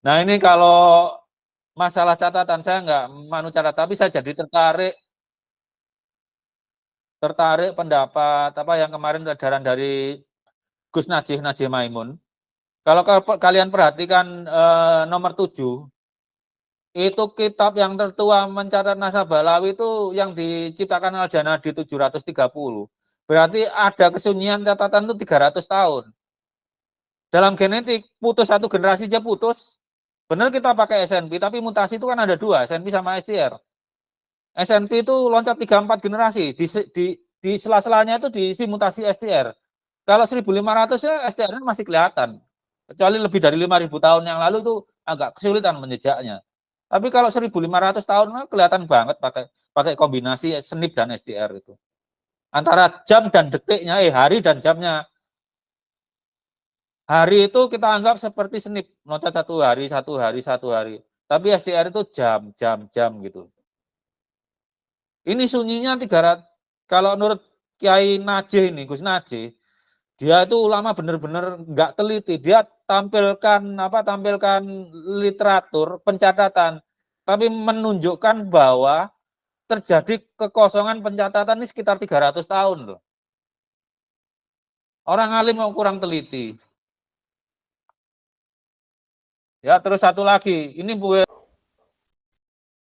Nah ini kalau masalah catatan saya nggak catat, tapi saya jadi tertarik pendapat apa yang kemarin edaran dari Gus Najih Maimun. Kalau kalian perhatikan, nomor 7, itu kitab yang tertua mencatat nasabah Lawi itu yang diciptakan Al-Janadi 730. Berarti ada kesunyian catatan itu 300 tahun. Dalam genetik, putus satu generasi aja putus. Benar kita pakai SNP, tapi mutasi itu kan ada 2, SNP sama STR. SNP itu loncat 3-4 generasi, di sela-selanya itu diisi mutasi STR. Kalau 1500 ya STR-nya masih kelihatan. Kecuali lebih dari 5000 tahun yang lalu itu agak kesulitan menjejaknya. Tapi kalau 1500 tahun kelihatan banget pakai kombinasi SNP dan STR itu. Antara jam dan detiknya, hari dan jamnya. Hari itu kita anggap seperti SNP, loncat 1 hari, 1 hari, 1 hari. Tapi STR itu jam gitu. Ini sunyinya 300, kalau menurut Kiai Najih ini, Gus Najih, dia itu ulama benar-benar nggak teliti. Dia tampilkan literatur, pencatatan, tapi menunjukkan bahwa terjadi kekosongan pencatatan ini sekitar 300 tahun loh. Orang alim mau kurang teliti. Ya, terus satu lagi, ini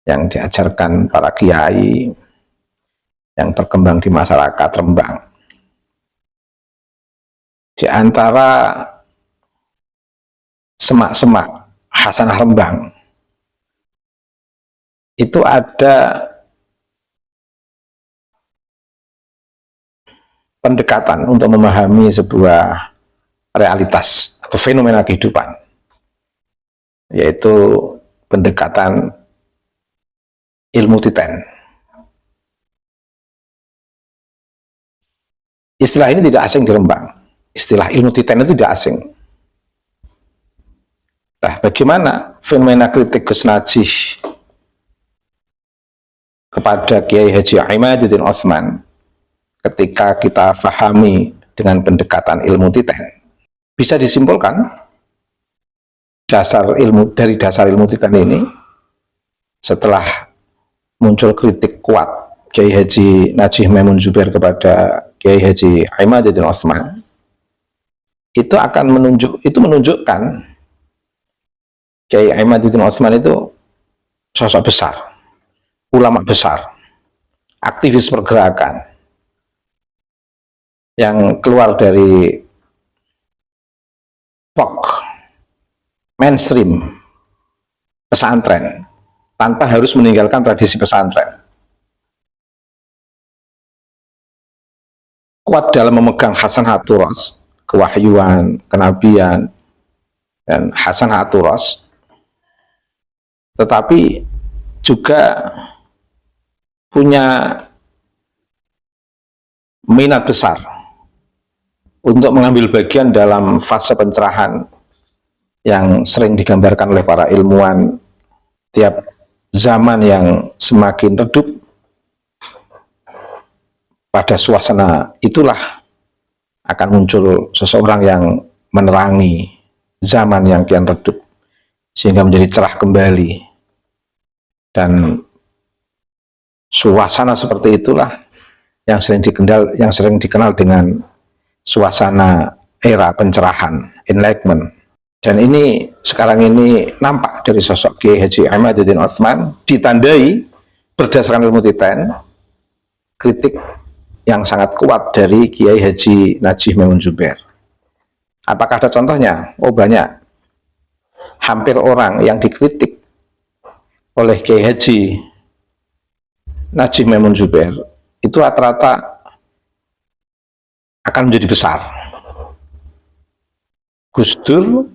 yang diajarkan para kiai yang berkembang di masyarakat Rembang. Di antara semak-semak Hasanah Rembang itu ada pendekatan untuk memahami sebuah realitas atau fenomena kehidupan, yaitu pendekatan ilmu titen. Istilah ini tidak asing di Rembang. Istilah ilmu titen itu tidak asing. Nah, bagaimana fenomena kritik Gus Najih kepada Kiai Haji Imaduddin Utsman ketika kita pahami dengan pendekatan ilmu titen? Bisa disimpulkan dari dasar ilmu titen ini, setelah muncul kritik kuat Kiai Haji Najih Maimun Zubair kepada Kiai Haji Imaduddin Utsman, itu menunjukkan Kiai Imaduddin Utsman itu sosok besar, ulama besar, aktivis pergerakan yang keluar dari mainstream pesantren tanpa harus meninggalkan tradisi pesantren. Kuat dalam memegang Hasanatul Ras, kewahyuan, kenabian, dan Hasanatul Ras, tetapi juga punya minat besar untuk mengambil bagian dalam fase pencerahan yang sering digambarkan oleh para ilmuwan. Tiap zaman yang semakin redup, pada suasana itulah akan muncul seseorang yang menerangi zaman yang kian redup sehingga menjadi cerah kembali. Dan suasana seperti itulah yang sering dikenal dengan suasana era pencerahan, enlightenment. Dan ini sekarang ini nampak dari sosok Kiai Haji Imaduddin Utsman, ditandai berdasarkan ilmu titen, kritik yang sangat kuat dari Kiai Haji Najih Maimun Zubair. Apakah ada contohnya? Oh, banyak. Hampir orang yang dikritik oleh Kiai Haji Najih Maimun Zubair itu rata-rata akan menjadi besar. Gus Dur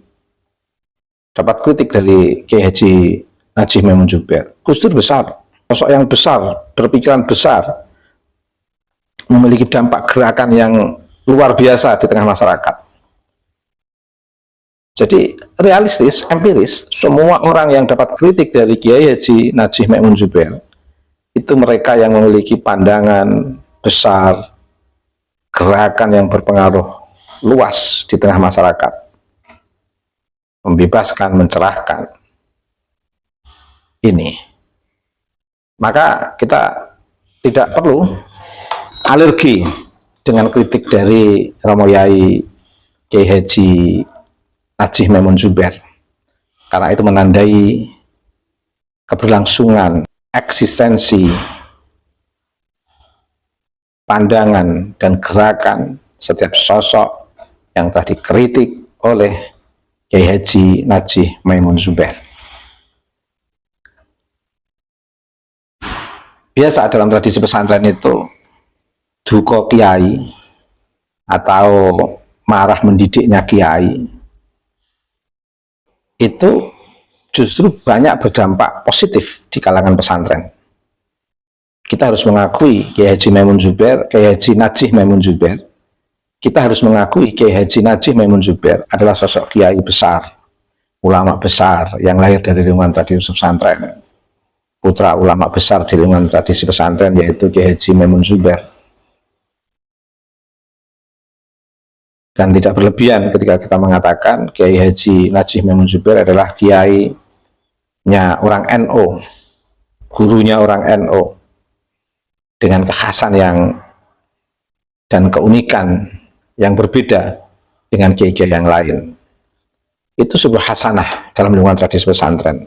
dapat kritik dari Kiai Haji Najih Maimun Zubair. Gus Dur besar, sosok yang besar, berpikiran besar, memiliki dampak gerakan yang luar biasa di tengah masyarakat. Jadi realistis, empiris, semua orang yang dapat kritik dari Kiai Haji Najih Maimun Zubair itu mereka yang memiliki pandangan besar, gerakan yang berpengaruh luas di tengah masyarakat. membebaskan, mencerahkan. Ini. Maka kita tidak perlu alergi dengan kritik dari Romo Yai Kiai Haji Najih Maimun Zubair, karena itu menandai keberlangsungan eksistensi, pandangan, dan gerakan setiap sosok yang telah dikritik oleh Kiai Haji Najih Maimun Zubair. Biasa dalam tradisi pesantren itu duka kiai atau marah mendidiknya kiai itu justru banyak berdampak positif di kalangan pesantren. Kita harus mengakui Kiai Haji Maimun Zubair, Kiai Haji Najih Maimun Zubair, kita harus mengakui Kiai Haji Najih Maimun Zubair adalah sosok kiai besar, ulama besar yang lahir dari lingkungan tradisi pesantren, putra ulama besar di lingkungan tradisi pesantren, yaitu Kiai Haji Maimun Zubair. Dan tidak berlebihan ketika kita mengatakan Kiai Haji Najih Maimun Zubair adalah kiainya orang NU, gurunya orang NU, dengan kekhasan dan keunikan yang berbeda dengan kiai-kiai yang lain. Itu sebuah hasanah dalam lingkungan tradisi pesantren.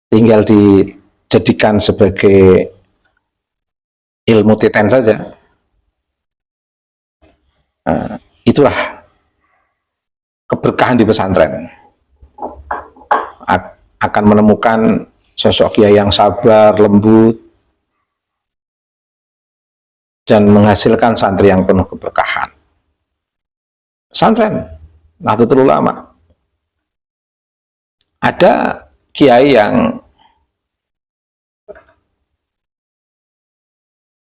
Tinggal dijadikan sebagai ilmu titen saja. Itulah keberkahan di pesantren. Akan menemukan sosok kiai yang sabar, lembut, dan menghasilkan santri yang penuh keberkahan. Pesantren Nahdlatul Ulama, ada kiai yang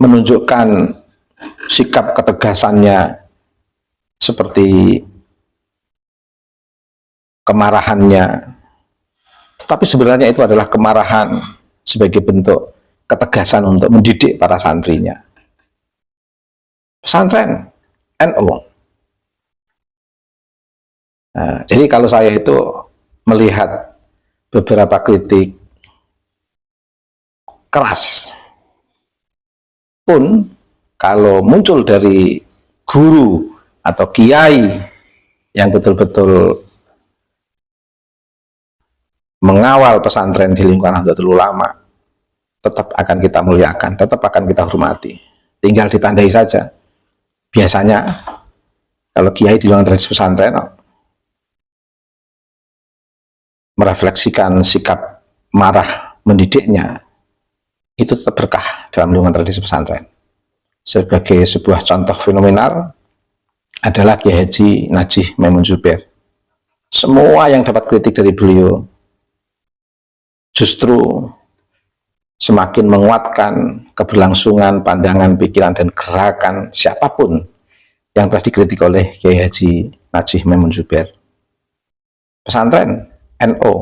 menunjukkan sikap ketegasannya seperti kemarahannya, tetapi sebenarnya itu adalah kemarahan sebagai bentuk ketegasan untuk mendidik para santrinya. Pesantren NU. Nah, jadi kalau saya itu melihat beberapa kritik keras pun, kalau muncul dari guru atau kiai yang betul-betul mengawal pesantren di lingkungan Nahdlatul Ulama, tetap akan kita muliakan, tetap akan kita hormati. Tinggal ditandai saja. Biasanya kalau kiai di lingkungan tradisi pesantren merefleksikan sikap marah mendidiknya, itu tetap berkah dalam lingkungan tradisi pesantren. Sebagai sebuah contoh fenomenal adalah Kiai Haji Najih Maimun Zubair. Semua yang dapat kritik dari beliau justru semakin menguatkan keberlangsungan pandangan, pikiran, dan gerakan siapapun yang telah dikritik oleh Kiai Haji Najih Maimun Zubair. Pesantren NU,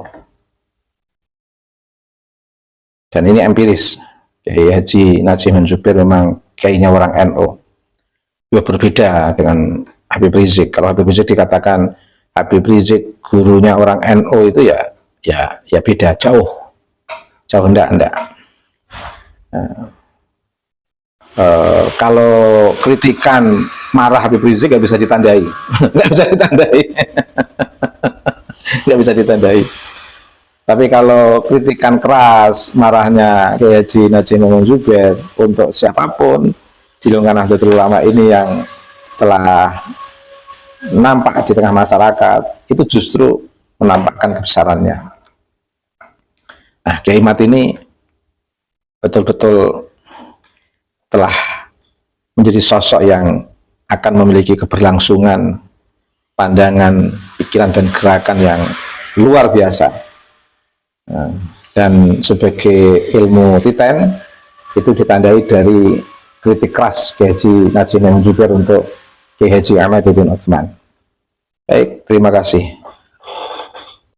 dan ini empiris. Kiai Haji Najih Maimun Zubair memang kiainya orang NU. Juga berbeda dengan Habib Rizik. Kalau Habib Rizik dikatakan Habib Rizik gurunya orang NU, itu ya beda, jauh enggak. Kalau kritikan marah Habib Rizik nggak bisa ditandai, nggak bisa ditandai. Tapi kalau kritikan keras marahnya Kiai Haji Najih Maimun Zubair untuk siapapun di lingkungan Nahdlatul Ulama ini yang telah nampak di tengah masyarakat, itu justru menampakkan kebesarannya. Nah, Kiai Mat ini betul-betul telah menjadi sosok yang akan memiliki keberlangsungan pandangan, pikiran, dan gerakan yang luar biasa. Dan sebagai ilmu titen itu ditandai dari kritik keras Kiai Haji Najih Maimun Zubair untuk Kiai Haji Ahmaduddin Utsman. Baik, terima kasih.